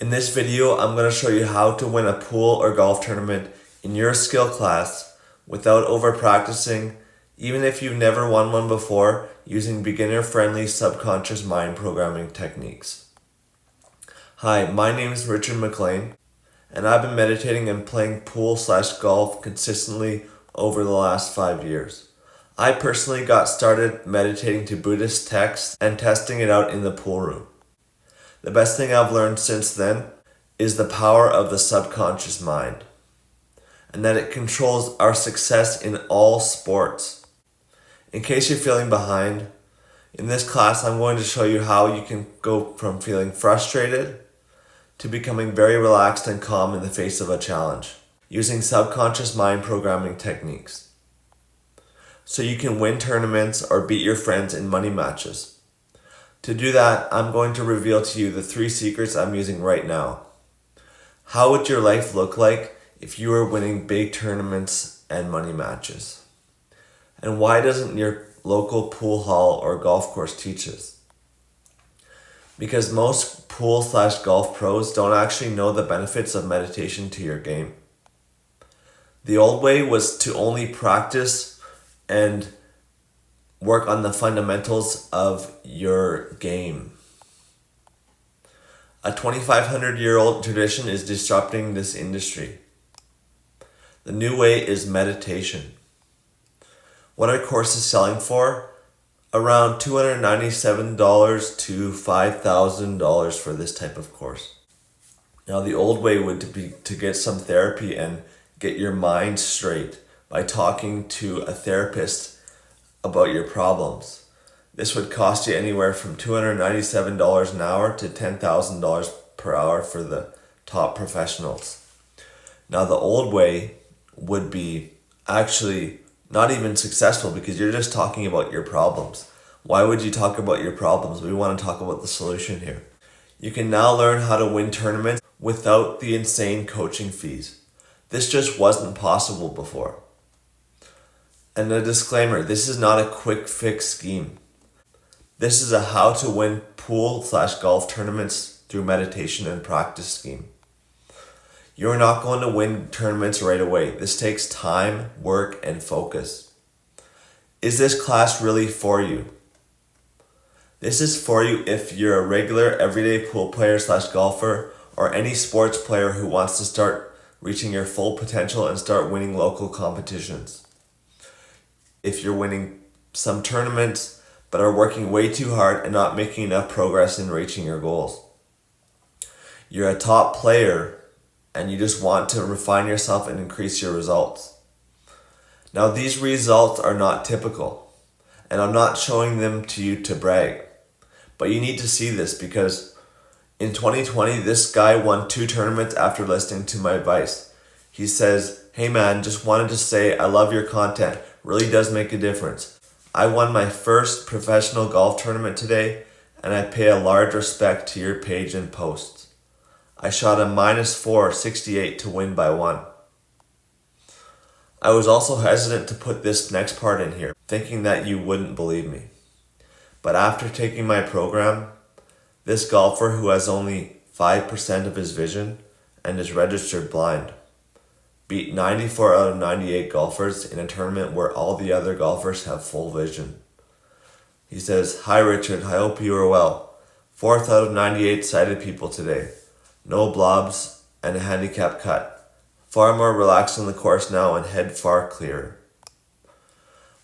In this video, I'm going to show you how to win a pool or golf tournament in your skill class without over practicing, even if you've never won one before, using beginner-friendly subconscious mind programming techniques. Hi, my name is Richard McLean, and I've been meditating and playing pool/golf consistently over the last 5 years. I personally got started meditating to Buddhist texts and testing it out in the pool room. The best thing I've learned since then is the power of the subconscious mind, and that it controls our success in all sports. In case you're feeling behind, in this class I'm going to show you how you can go from feeling frustrated to becoming very relaxed and calm in the face of a challenge, using subconscious mind programming techniques. So you can win tournaments or beat your friends in money matches. To do that, I'm going to reveal to you the 3 secrets I'm using right now. How would your life look like if you were winning big tournaments and money matches? And why doesn't your local pool hall or golf course teach this? Because most pool/golf pros don't actually know the benefits of meditation to your game. The old way was to only practice and work on the fundamentals of your game. A 2,500-year-old tradition is disrupting this industry. The new way is meditation. What are courses selling for? Around $297 to $5,000 for this type of course. Now the old way would be to get some therapy and get your mind straight by talking to a therapist about your problems. This would cost you anywhere from $297 an hour to $10,000 per hour for the top professionals. Now the old way would be actually not even successful because you're just talking about your problems. Why would you talk about your problems? We want to talk about the solution here. You can now learn how to win tournaments without the insane coaching fees. This just wasn't possible before. And a disclaimer, this is not a quick fix scheme. This is a how to win pool/golf tournaments through meditation and practice scheme. You're not going to win tournaments right away. This takes time, work, and focus. Is this class really for you? This is for you if you're a regular everyday pool player/golfer or any sports player who wants to start reaching your full potential and start winning local competitions. If you're winning some tournaments but are working way too hard and not making enough progress in reaching your goals. You're a top player and you just want to refine yourself and increase your results. Now these results are not typical, and I'm not showing them to you to brag, but you need to see this because in 2020 this guy won 2 tournaments after listening to my advice. He says, "Hey man, just wanted to say I love your content, really does make a difference. I won my first professional golf tournament today and I pay a large respect to your page and posts. I shot a -468 to win by 1. I was also hesitant to put this next part in here, thinking that you wouldn't believe me. But after taking my program, this golfer who has only 5% of his vision and is registered blind beat 94 out of 98 golfers in a tournament where all the other golfers have full vision. He says, "Hi Richard, I hope you are well. 4th out of 98 sighted people today. No blobs and a handicap cut. Far more relaxed on the course now and head far clearer."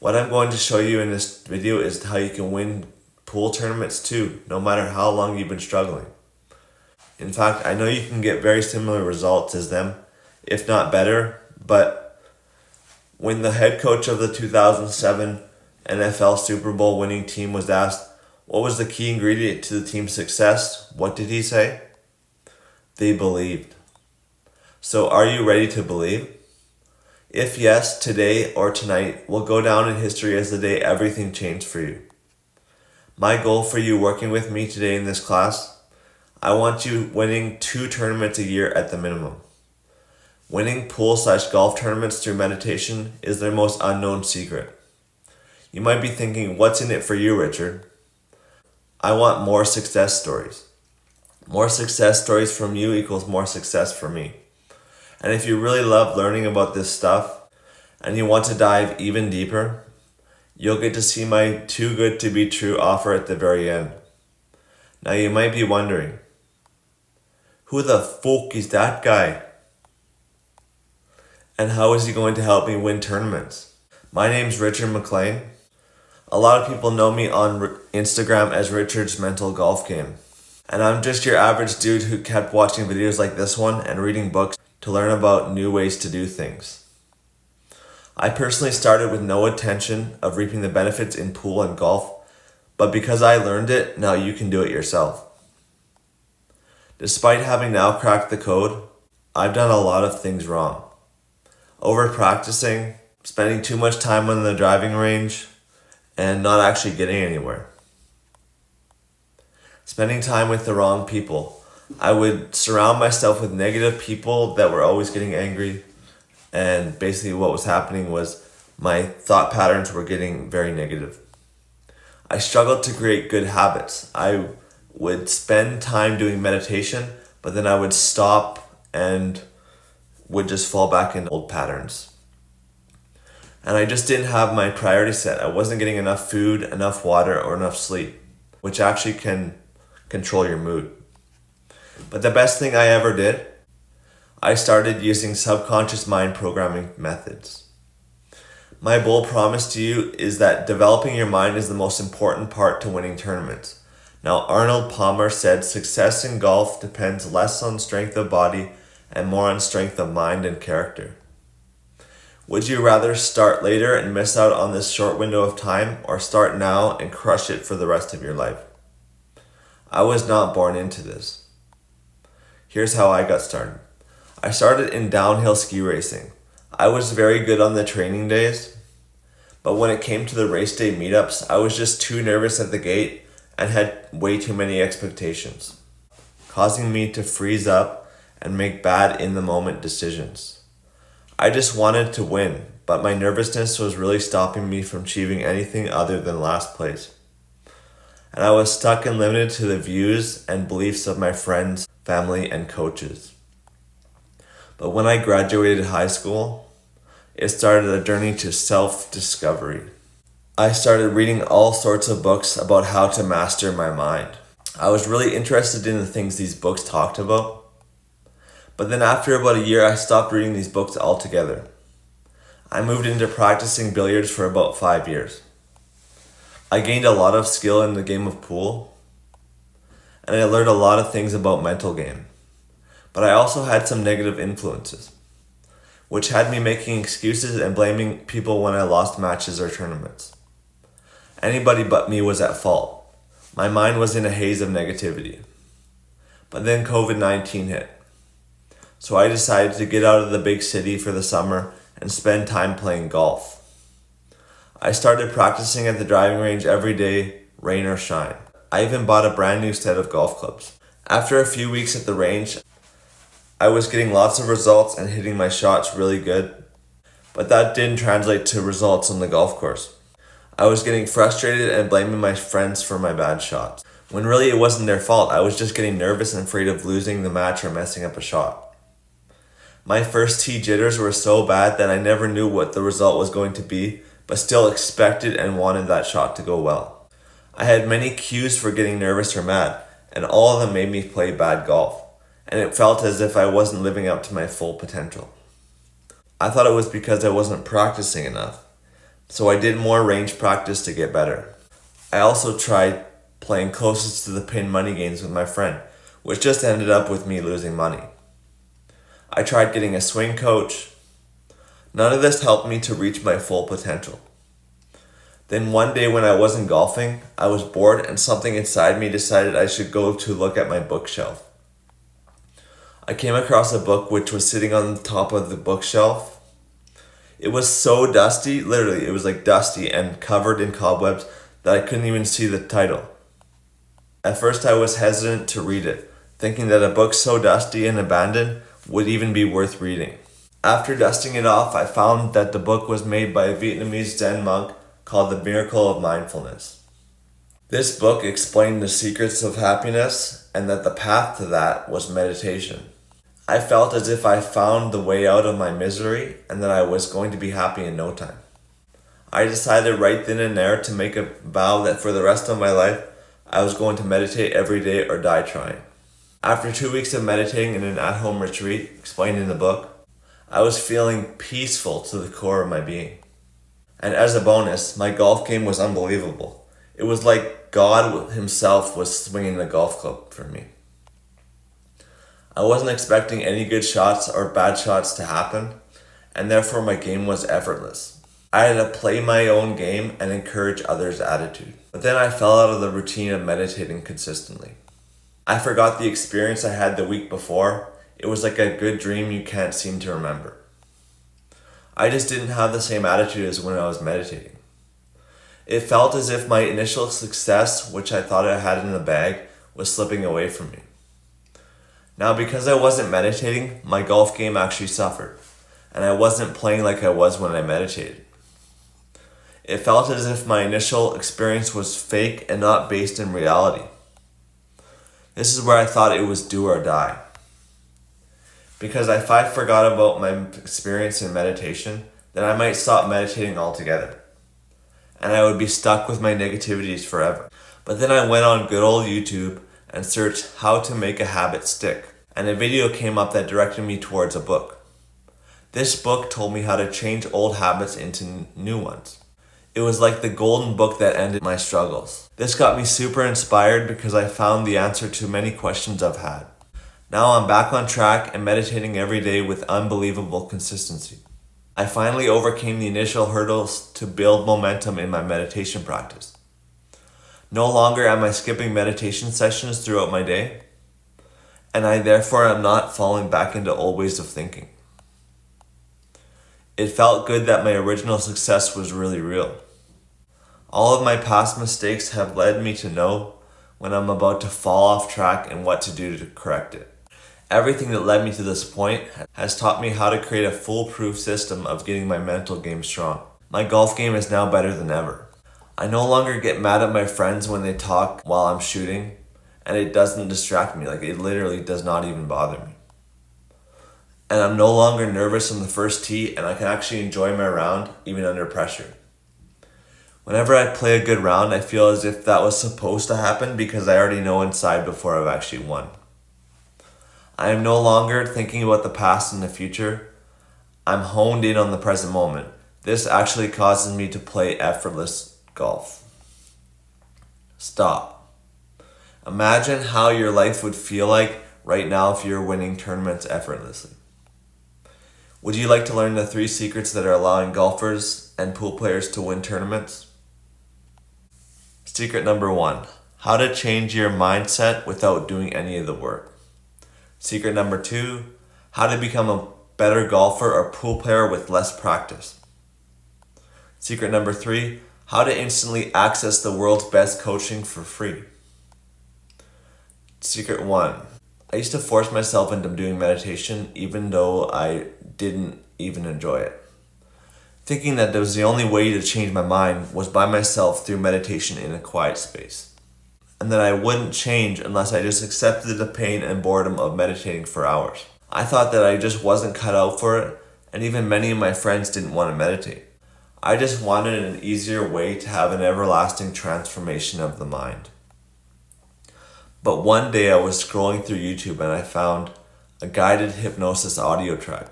What I'm going to show you in this video is how you can win pool tournaments too, no matter how long you've been struggling. In fact, I know you can get very similar results as them, if not better, but when the head coach of the 2007 NFL Super Bowl winning team was asked what was the key ingredient to the team's success, what did he say? They believed. So are you ready to believe? If yes, today or tonight will go down in history as the day everything changed for you. My goal for you working with me today in this class, I want you winning 2 tournaments a year at the minimum. Winning pool/golf tournaments through meditation is their most unknown secret. You might be thinking, what's in it for you, Richard? I want more success stories. More success stories from you equals more success for me. And if you really love learning about this stuff and you want to dive even deeper, you'll get to see my too good to be true offer at the very end. Now you might be wondering, who the fuck is that guy? And how is he going to help me win tournaments? My name's Richard McLean. A lot of people know me on Instagram as Richard's Mental Golf Game. And I'm just your average dude who kept watching videos like this one and reading books to learn about new ways to do things. I personally started with no intention of reaping the benefits in pool and golf, but because I learned it, now you can do it yourself. Despite having now cracked the code, I've done a lot of things wrong. Over practicing, spending too much time on the driving range, and not actually getting anywhere. Spending time with the wrong people. I would surround myself with negative people that were always getting angry, and basically what was happening was my thought patterns were getting very negative. I struggled to create good habits. I would spend time doing meditation, but then I would stop and would just fall back into old patterns. And I just didn't have my priority set. I wasn't getting enough food, enough water, or enough sleep, which actually can control your mood. But the best thing I ever did, I started using subconscious mind programming methods. My bold promise to you is that developing your mind is the most important part to winning tournaments. Now, Arnold Palmer said success in golf depends less on strength of body and more on strength of mind and character. Would you rather start later and miss out on this short window of time, or start now and crush it for the rest of your life? I was not born into this. Here's how I got started. I started in downhill ski racing. I was very good on the training days, but when it came to the race day meetups, I was just too nervous at the gate and had way too many expectations, causing me to freeze up and make bad in-the-moment decisions. I just wanted to win, but my nervousness was really stopping me from achieving anything other than last place. And I was stuck and limited to the views and beliefs of my friends, family, and coaches. But when I graduated high school, it started a journey to self-discovery. I started reading all sorts of books about how to master my mind. I was really interested in the things these books talked about. But then after about a year, I stopped reading these books altogether. I moved into practicing billiards for about 5 years. I gained a lot of skill in the game of pool, and I learned a lot of things about mental game. But I also had some negative influences, which had me making excuses and blaming people when I lost matches or tournaments. Anybody but me was at fault. My mind was in a haze of negativity. But then COVID-19 hit. So I decided to get out of the big city for the summer and spend time playing golf. I started practicing at the driving range every day, rain or shine. I even bought a brand new set of golf clubs. After a few weeks at the range, I was getting lots of results and hitting my shots really good, but that didn't translate to results on the golf course. I was getting frustrated and blaming my friends for my bad shots, when really it wasn't their fault. I was just getting nervous and afraid of losing the match or messing up a shot. My first tee jitters were so bad that I never knew what the result was going to be, but still expected and wanted that shot to go well. I had many cues for getting nervous or mad, and all of them made me play bad golf, and it felt as if I wasn't living up to my full potential. I thought it was because I wasn't practicing enough, so I did more range practice to get better. I also tried playing closest to the pin money games with my friend, which just ended up with me losing money. I tried getting a swing coach. None of this helped me to reach my full potential. Then one day when I wasn't golfing, I was bored and something inside me decided I should go to look at my bookshelf. I came across a book which was sitting on the top of the bookshelf. It was so dusty, literally, it was like dusty and covered in cobwebs that I couldn't even see the title. At first I was hesitant to read it, thinking that a book so dusty and abandoned would even be worth reading. After dusting it off, I found that the book was made by a Vietnamese Zen monk called The Miracle of Mindfulness. This book explained the secrets of happiness and that the path to that was meditation. I felt as if I found the way out of my misery and that I was going to be happy in no time. I decided right then and there to make a vow that for the rest of my life, I was going to meditate every day or die trying. After 2 weeks of meditating in an at-home retreat, explained in the book, I was feeling peaceful to the core of my being. And as a bonus, my golf game was unbelievable. It was like God himself was swinging the golf club for me. I wasn't expecting any good shots or bad shots to happen, and therefore my game was effortless. I had to play my own game and encourage others' attitude. But then I fell out of the routine of meditating consistently. I forgot the experience I had the week before. It was like a good dream you can't seem to remember. I just didn't have the same attitude as when I was meditating. It felt as if my initial success, which I thought I had in the bag, was slipping away from me. Now, because I wasn't meditating, my golf game actually suffered, and I wasn't playing like I was when I meditated. It felt as if my initial experience was fake and not based in reality. This is where I thought it was do or die. Because if I forgot about my experience in meditation, then I might stop meditating altogether. And I would be stuck with my negativities forever. But then I went on good old YouTube and searched how to make a habit stick. And a video came up that directed me towards a book. This book told me how to change old habits into new ones. It was like the golden book that ended my struggles. This got me super inspired because I found the answer to many questions I've had. Now I'm back on track and meditating every day with unbelievable consistency. I finally overcame the initial hurdles to build momentum in my meditation practice. No longer am I skipping meditation sessions throughout my day, and I therefore am not falling back into old ways of thinking. It felt good that my original success was really real. All of my past mistakes have led me to know when I'm about to fall off track and what to do to correct it. Everything that led me to this point has taught me how to create a foolproof system of getting my mental game strong. My golf game is now better than ever. I no longer get mad at my friends when they talk while I'm shooting, and it doesn't distract me. It literally does not even bother me. And I'm no longer nervous on the first tee, and I can actually enjoy my round even under pressure. Whenever I play a good round, I feel as if that was supposed to happen because I already know inside before I've actually won. I am no longer thinking about the past and the future. I'm honed in on the present moment. This actually causes me to play effortless golf. Stop. Imagine how your life would feel like right now if you were winning tournaments effortlessly. Would you like to learn the 3 secrets that are allowing golfers and pool players to win tournaments? Secret number 1, how to change your mindset without doing any of the work. Secret number 2, how to become a better golfer or pool player with less practice. Secret number 3, how to instantly access the world's best coaching for free. Secret 1, I used to force myself into doing meditation even though I didn't even enjoy it. Thinking that there was the only way to change my mind was by myself through meditation in a quiet space. And that I wouldn't change unless I just accepted the pain and boredom of meditating for hours. I thought that I just wasn't cut out for it, and even many of my friends didn't want to meditate. I just wanted an easier way to have an everlasting transformation of the mind. But one day I was scrolling through YouTube and I found a guided hypnosis audio track.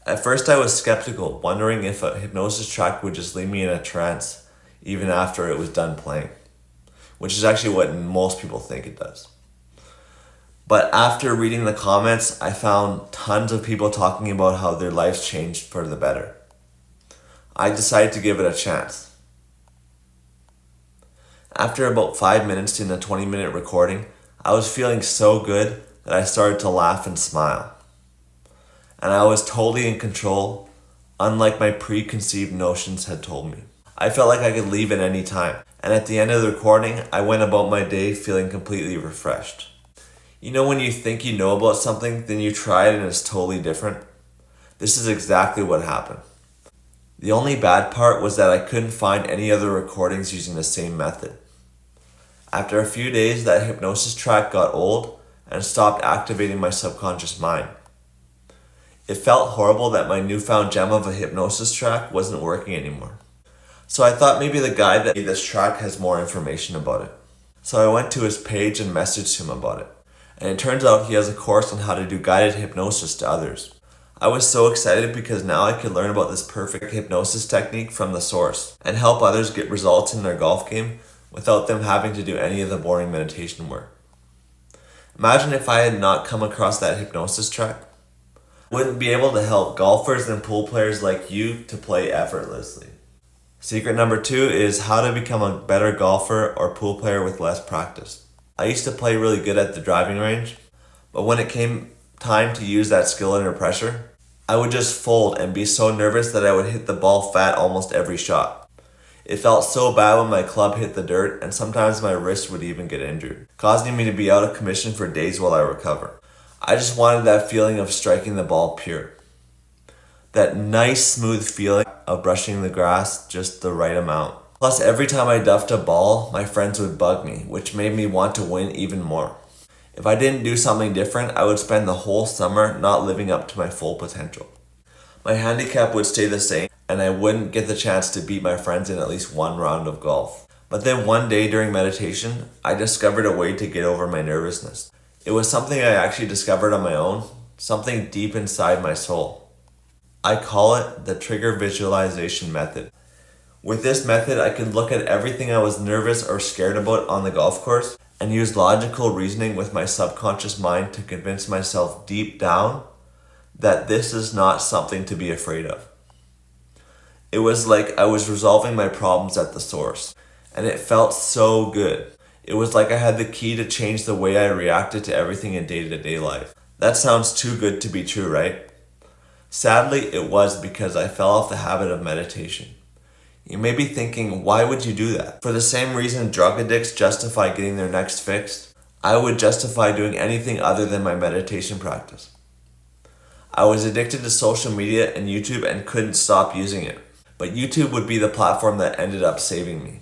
At first I was skeptical, wondering if a hypnosis track would just leave me in a trance even after it was done playing, which is actually what most people think it does. But after reading the comments, I found tons of people talking about how their lives changed for the better. I decided to give it a chance. After about 5 minutes in a 20-minute recording, I was feeling so good that I started to laugh and smile. And I was totally in control, unlike my preconceived notions had told me. I felt like I could leave at any time, and at the end of the recording, I went about my day feeling completely refreshed. You know when you think you know about something, then you try it and it's totally different? This is exactly what happened. The only bad part was that I couldn't find any other recordings using the same method. After a few days, that hypnosis track got old and stopped activating my subconscious mind. It felt horrible that my newfound gem of a hypnosis track wasn't working anymore. So I thought maybe the guy that made this track has more information about it. So I went to his page and messaged him about it. And it turns out he has a course on how to do guided hypnosis to others. I was so excited because now I could learn about this perfect hypnosis technique from the source and help others get results in their golf game without them having to do any of the boring meditation work. Imagine if I had not come across that hypnosis track. I wouldn't be able to help golfers and pool players like you to play effortlessly. Secret number 2 is how to become a better golfer or pool player with less practice. I used to play really good at the driving range, but when it came time to use that skill under pressure, I would just fold and be so nervous that I would hit the ball fat almost every shot. It felt so bad when my club hit the dirt, and sometimes my wrist would even get injured, causing me to be out of commission for days while I recover. I just wanted that feeling of striking the ball pure. That nice smooth feeling of brushing the grass just the right amount. Plus, every time I duffed a ball, my friends would bug me, which made me want to win even more. If I didn't do something different, I would spend the whole summer not living up to my full potential. My handicap would stay the same, and I wouldn't get the chance to beat my friends in at least one round of golf. But then one day during meditation, I discovered a way to get over my nervousness. It was something I actually discovered on my own, something deep inside my soul. I call it the trigger visualization method. With this method, I could look at everything I was nervous or scared about on the golf course and use logical reasoning with my subconscious mind to convince myself deep down that this is not something to be afraid of. It was like I was resolving my problems at the source, and it felt so good. It was like I had the key to change the way I reacted to everything in day-to-day life. That sounds too good to be true, right? Sadly, it was because I fell off the habit of meditation. You may be thinking, why would you do that? For the same reason drug addicts justify getting their next fix, I would justify doing anything other than my meditation practice. I was addicted to social media and YouTube and couldn't stop using it. But YouTube would be the platform that ended up saving me.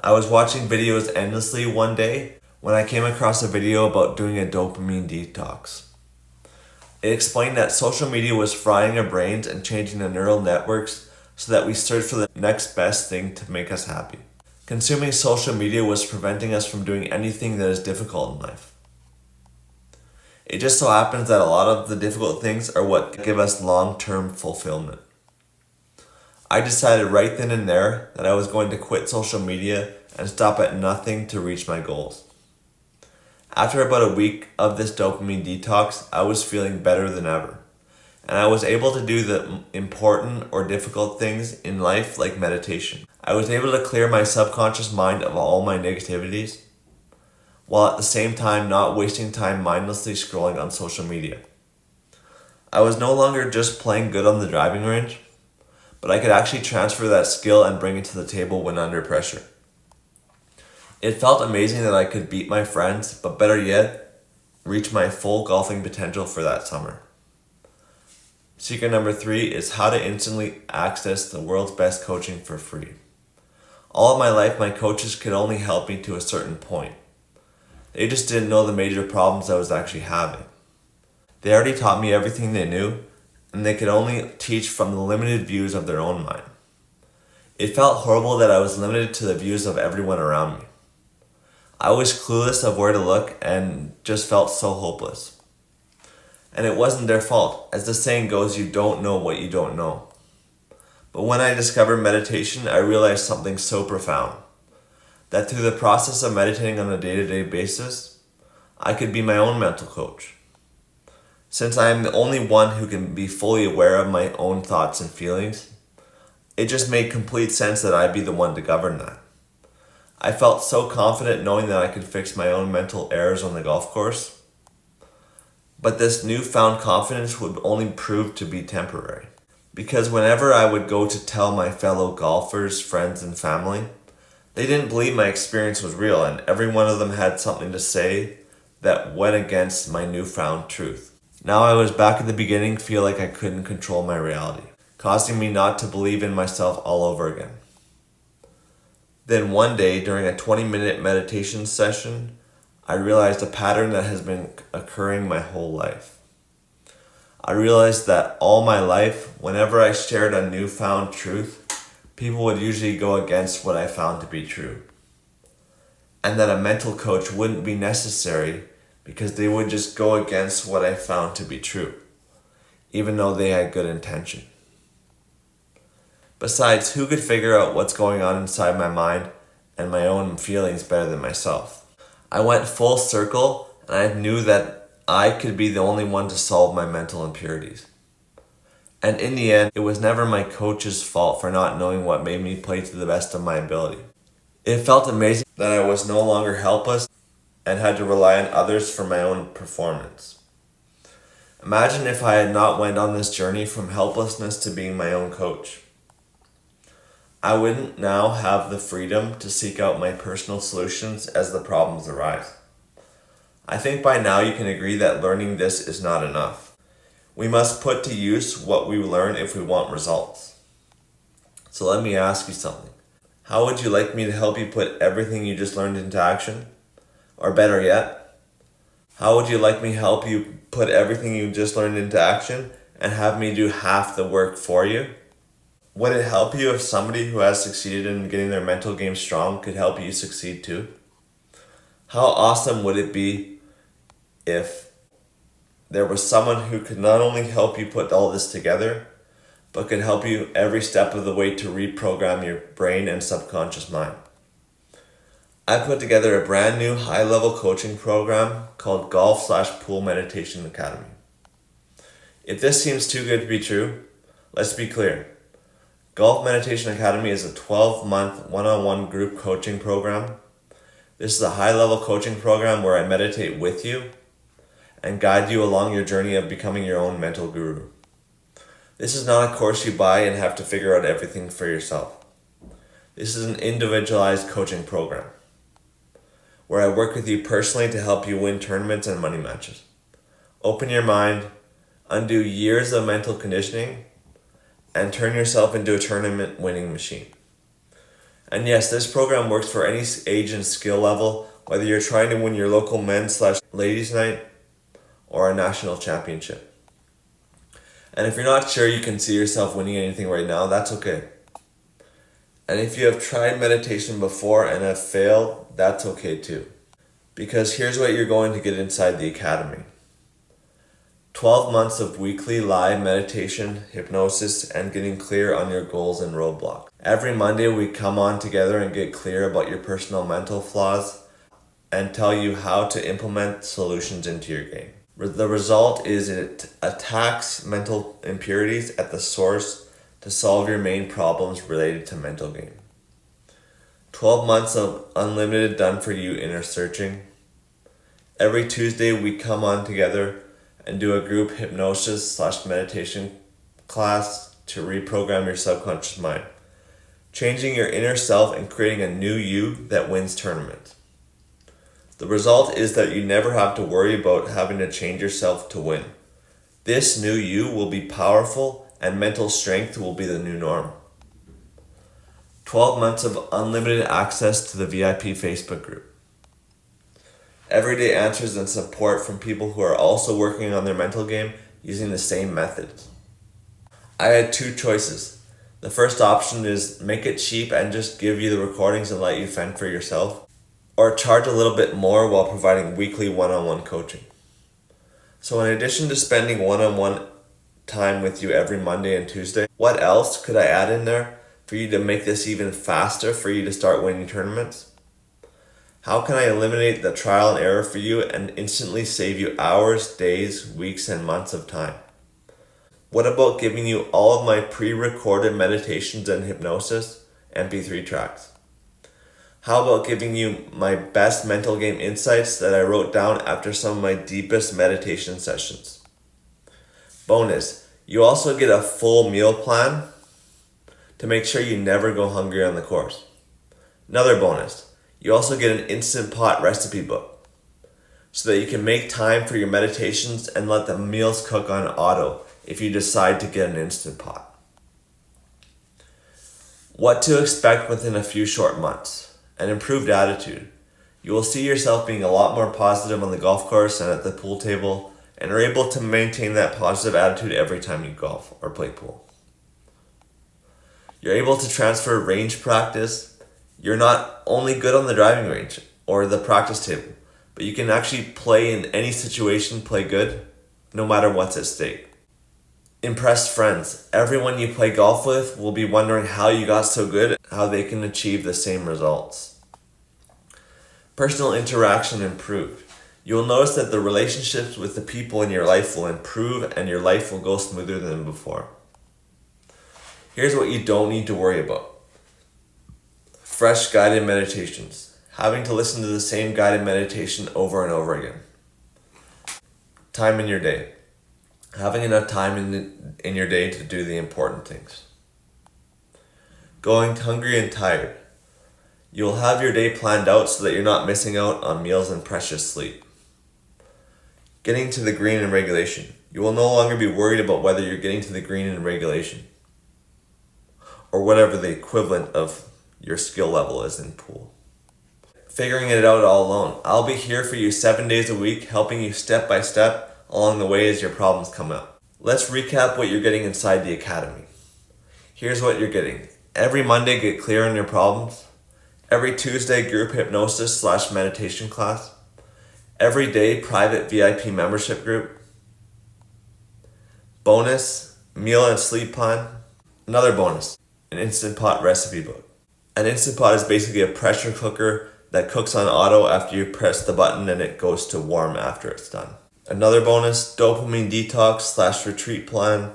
I was watching videos endlessly one day when I came across a video about doing a dopamine detox. It explained that social media was frying our brains and changing the neural networks so that we search for the next best thing to make us happy. Consuming social media was preventing us from doing anything that is difficult in life. It just so happens that a lot of the difficult things are what give us long-term fulfillment. I decided right then and there that I was going to quit social media and stop at nothing to reach my goals. After about a week of this dopamine detox, I was feeling better than ever. And I was able to do the important or difficult things in life like meditation. I was able to clear my subconscious mind of all my negativities, while at the same time not wasting time mindlessly scrolling on social media. I was no longer just playing good on the driving range, but I could actually transfer that skill and bring it to the table when under pressure. It felt amazing that I could beat my friends, but better yet, reach my full golfing potential for that summer. Secret number 3 is how to instantly access the world's best coaching for free. All of my life, my coaches could only help me to a certain point. They just didn't know the major problems I was actually having. They already taught me everything they knew, and they could only teach from the limited views of their own mind. It felt horrible that I was limited to the views of everyone around me. I was clueless of where to look and just felt so hopeless. And it wasn't their fault. As the saying goes, you don't know what you don't know. But when I discovered meditation, I realized something so profound. That through the process of meditating on a day-to-day basis, I could be my own mental coach. Since I am the only one who can be fully aware of my own thoughts and feelings, it just made complete sense that I'd be the one to govern that. I felt so confident knowing that I could fix my own mental errors on the golf course. But this newfound confidence would only prove to be temporary. Because whenever I would go to tell my fellow golfers, friends, and family, they didn't believe my experience was real, and every one of them had something to say that went against my newfound truth. Now I was back at the beginning, feel like I couldn't control my reality, causing me not to believe in myself all over again. Then one day, during a 20-minute meditation session, I realized a pattern that has been occurring my whole life. I realized that all my life, whenever I shared a newfound truth, people would usually go against what I found to be true. And that a mental coach wouldn't be necessary because they would just go against what I found to be true, even though they had good intention. Besides, who could figure out what's going on inside my mind and my own feelings better than myself? I went full circle and I knew that I could be the only one to solve my mental impurities. And in the end, it was never my coach's fault for not knowing what made me play to the best of my ability. It felt amazing that I was no longer helpless and had to rely on others for my own performance. Imagine if I had not went on this journey from helplessness to being my own coach. I wouldn't now have the freedom to seek out my personal solutions as the problems arise. I think by now you can agree that learning this is not enough. We must put to use what we learn if we want results. So let me ask you something. How would you like me to help you put everything you just learned into action? Or better yet, how would you like me to help you put everything you just learned into action and have me do half the work for you? Would it help you if somebody who has succeeded in getting their mental game strong could help you succeed too? How awesome would it be if there was someone who could not only help you put all this together, but could help you every step of the way to reprogram your brain and subconscious mind? I put together a brand new high-level coaching program called Golf/Pool Meditation Academy. If this seems too good to be true, let's be clear. Golf Meditation Academy is a 12-month one-on-one group coaching program. This is a high-level coaching program where I meditate with you and guide you along your journey of becoming your own mental guru. This is not a course you buy and have to figure out everything for yourself. This is an individualized coaching program where I work with you personally to help you win tournaments and money matches. Open your mind, undo years of mental conditioning, and turn yourself into a tournament winning machine. And yes, this program works for any age and skill level, whether you're trying to win your local men's/ladies night or a national championship. And if you're not sure you can see yourself winning anything right now, that's okay. And if you have tried meditation before and have failed, that's okay too. Because here's what you're going to get inside the academy. 12 months of weekly live meditation, hypnosis, and getting clear on your goals and roadblocks. Every Monday we come on together and get clear about your personal mental flaws and tell you how to implement solutions into your game. The result is it attacks mental impurities at the source to solve your main problems related to mental game. 12 months of unlimited done-for-you inner searching. Every Tuesday we come on together and do a group hypnosis/meditation class to reprogram your subconscious mind, changing your inner self and creating a new you that wins tournaments. The result is that you never have to worry about having to change yourself to win. This new you will be powerful and mental strength will be the new norm. 12 months of unlimited access to the VIP Facebook group. Everyday answers and support from people who are also working on their mental game using the same methods. I had two choices. The first option is make it cheap and just give you the recordings and let you fend for yourself, or charge a little bit more while providing weekly one-on-one coaching. So in addition to spending one-on-one time with you every Monday and Tuesday, what else could I add in there for you to make this even faster for you to start winning tournaments? How can I eliminate the trial and error for you and instantly save you hours, days, weeks, and months of time? What about giving you all of my pre-recorded meditations and hypnosis MP3 tracks? How about giving you my best mental game insights that I wrote down after some of my deepest meditation sessions? Bonus, you also get a full meal plan to make sure you never go hungry on the course. Another bonus, you also get an Instant Pot recipe book so that you can make time for your meditations and let the meals cook on auto if you decide to get an Instant Pot. What to expect within a few short months. An improved attitude. You will see yourself being a lot more positive on the golf course and at the pool table, and are able to maintain that positive attitude every time you golf or play pool. You're able to transfer range practice. You're not only good on the driving range or the practice table, but you can actually play in any situation, play good, no matter what's at stake. Impress friends. Everyone you play golf with will be wondering how you got so good, how they can achieve the same results. Personal interaction improved. You will notice that the relationships with the people in your life will improve and your life will go smoother than before. Here's what you don't need to worry about. Fresh guided meditations. Having to listen to the same guided meditation over and over again. Time in your day. Having enough time in your day to do the important things. Going hungry and tired. You will have your day planned out so that you're not missing out on meals and precious sleep. Getting to the green in regulation. You will no longer be worried about whether you're getting to the green in regulation, or whatever the equivalent of your skill level is in pool. Figuring it out all alone. I'll be here for you 7 days a week, helping you step by step along the way as your problems come up. Let's recap what you're getting inside the academy. Here's what you're getting. Every Monday, get clear on your problems. Every Tuesday, group hypnosis / meditation class. Every day, private VIP membership group. Bonus, meal and sleep plan. Another bonus, an Instant Pot recipe book. An Instant Pot is basically a pressure cooker that cooks on auto after you press the button and it goes to warm after it's done. Another bonus, dopamine detox / retreat plan.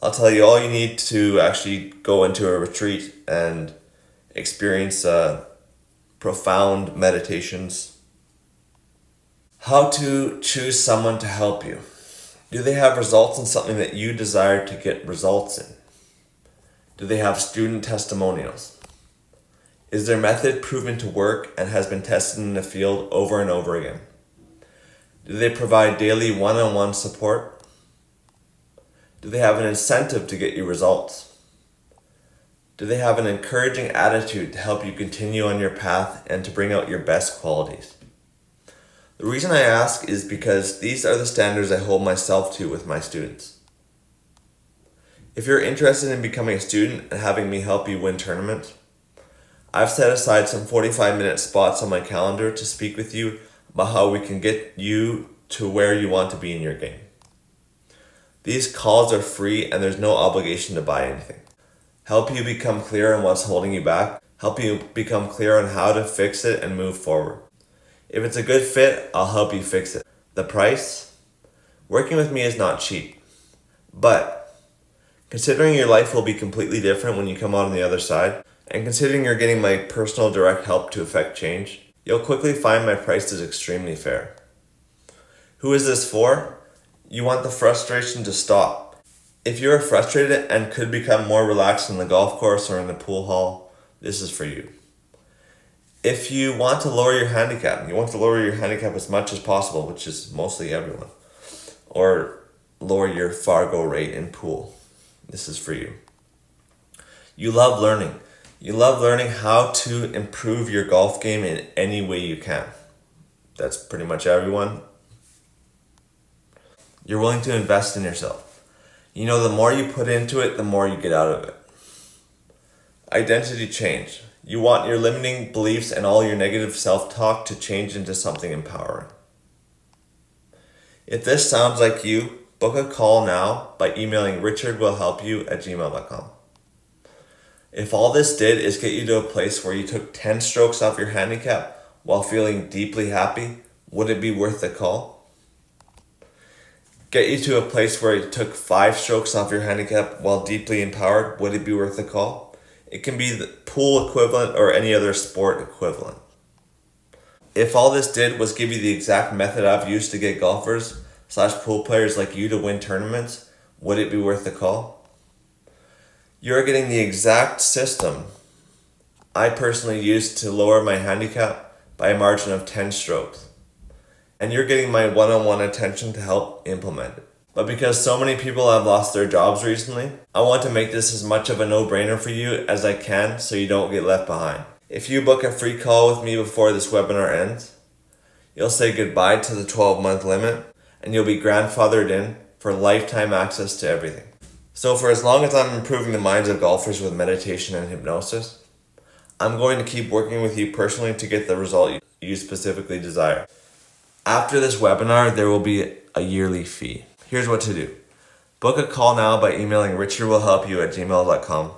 I'll tell you all you need to actually go into a retreat and experience profound meditations. How to choose someone to help you. Do they have results in something that you desire to get results in? Do they have student testimonials? Is their method proven to work and has been tested in the field over and over again? Do they provide daily one-on-one support? Do they have an incentive to get you results? Do they have an encouraging attitude to help you continue on your path and to bring out your best qualities? The reason I ask is because these are the standards I hold myself to with my students. If you're interested in becoming a student and having me help you win tournaments, I've set aside some 45-minute spots on my calendar to speak with you about how we can get you to where you want to be in your game. These calls are free and there's no obligation to buy anything. Help you become clear on what's holding you back, help you become clear on how to fix it and move forward. If it's a good fit, I'll help you fix it. The price? Working with me is not cheap, but considering your life will be completely different when you come out on the other side, and considering you're getting my personal direct help to affect change, you'll quickly find my price is extremely fair. Who is this for? You want the frustration to stop. If you're frustrated and could become more relaxed on the golf course or in the pool hall, this is for you. If you want to lower your handicap, as much as possible, which is mostly everyone, or lower your Fargo rate in pool, this is for you. You love learning. You love learning how to improve your golf game in any way you can. That's pretty much everyone. You're willing to invest in yourself. You know, the more you put into it, the more you get out of it. Identity change. You want your limiting beliefs and all your negative self-talk to change into something empowering. If this sounds like you, book a call now by emailing richardwillhelpyou@gmail.com. If all this did is get you to a place where you took 10 strokes off your handicap while feeling deeply happy, would it be worth the call? Get you to a place where you took 5 strokes off your handicap while deeply empowered, would it be worth the call? It can be the pool equivalent or any other sport equivalent. If all this did was give you the exact method I've used to get golfers / pool players like you to win tournaments, would it be worth the call? You're getting the exact system I personally used to lower my handicap by a margin of 10 strokes. And you're getting my one-on-one attention to help implement it. But because so many people have lost their jobs recently, I want to make this as much of a no-brainer for you as I can so you don't get left behind. If you book a free call with me before this webinar ends, you'll say goodbye to the 12-month limit and you'll be grandfathered in for lifetime access to everything. So for as long as I'm improving the minds of golfers with meditation and hypnosis, I'm going to keep working with you personally to get the result you specifically desire. After this webinar, there will be a yearly fee. Here's what to do. Book a call now by emailing richardwillhelpyou@gmail.com.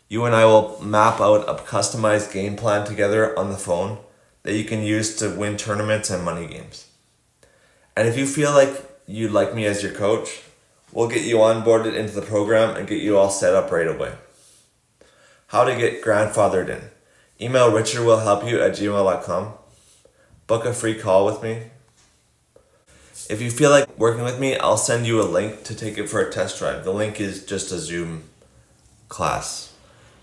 You and I will map out a customized game plan together on the phone that you can use to win tournaments and money games. And if you feel like you'd like me as your coach, we'll get you onboarded into the program and get you all set up right away. How to get grandfathered in. Email richardwillhelpyou@gmail.com. Book a free call with me. If you feel like working with me, I'll send you a link to take it for a test drive. The link is just a Zoom class.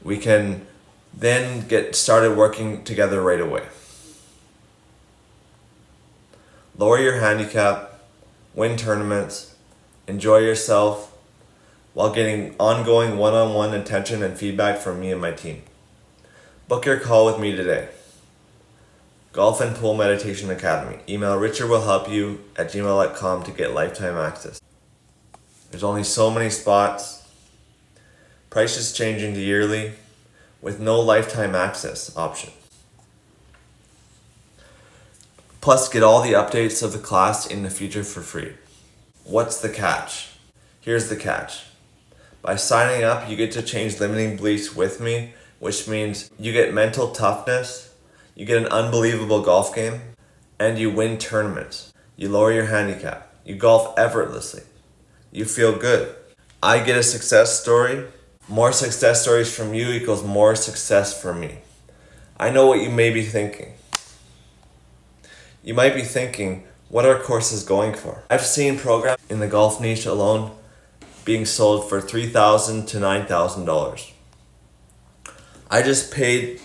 We can then get started working together right away. Lower your handicap, win tournaments, enjoy yourself while getting ongoing one-on-one attention and feedback from me and my team. Book your call with me today. Golf and Pool Meditation Academy. Email richardwillhelpyou@gmail.com to get lifetime access. There's only so many spots. Price is changing to yearly with no lifetime access option. Plus, get all the updates of the class in the future for free. What's the catch? Here's the catch. By signing up, you get to change limiting beliefs with me, which means you get mental toughness, you get an unbelievable golf game, and you win tournaments. You lower your handicap. You golf effortlessly. You feel good. I get a success story. More success stories from you equals more success for me. I know what you may be thinking. You might be thinking, what are courses going for? I've seen programs in the golf niche alone being sold for $3,000 to $9,000. I just paid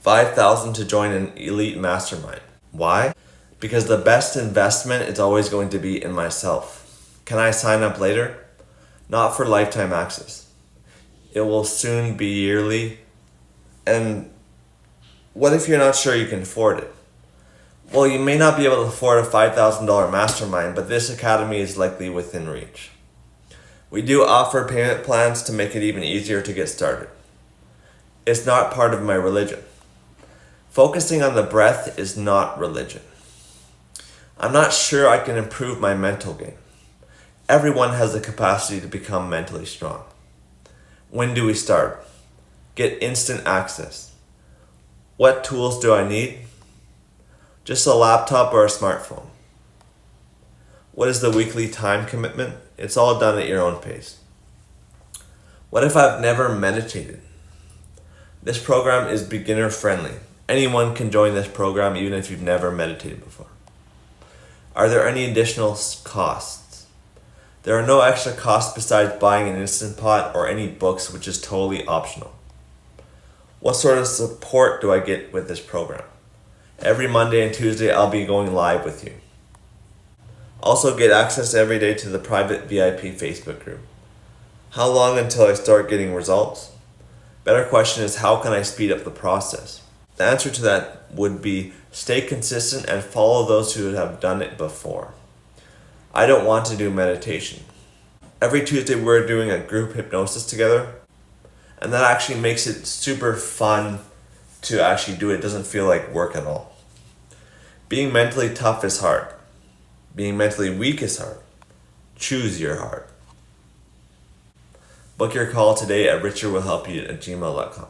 $5,000 to join an elite mastermind. Why? Because the best investment is always going to be in myself. Can I sign up later? Not for lifetime access. It will soon be yearly. And what if you're not sure you can afford it? Well, you may not be able to afford a $5,000 mastermind, but this academy is likely within reach. We do offer payment plans to make it even easier to get started. It's not part of my religion. Focusing on the breath is not religion. I'm not sure I can improve my mental game. Everyone has the capacity to become mentally strong. When do we start? Get instant access. What tools do I need? Just a laptop or a smartphone. What is the weekly time commitment? It's all done at your own pace. What if I've never meditated? This program is beginner friendly. Anyone can join this program even if you've never meditated before. Are there any additional costs? There are no extra costs besides buying an Instant Pot or any books, which is totally optional. What sort of support do I get with this program? Every Monday and Tuesday I'll be going live with you. Also get access every day to the private VIP Facebook group. How long until I start getting results? Better question is, how can I speed up the process? The answer to that would be stay consistent and follow those who have done it before. I don't want to do meditation. Every Tuesday we're doing a group hypnosis together, and that actually makes it super fun to actually do it. It doesn't feel like work at all. Being mentally tough is hard. Being mentally weak is hard. Choose your heart. Book your call today at richardwillhelpyou@gmail.com.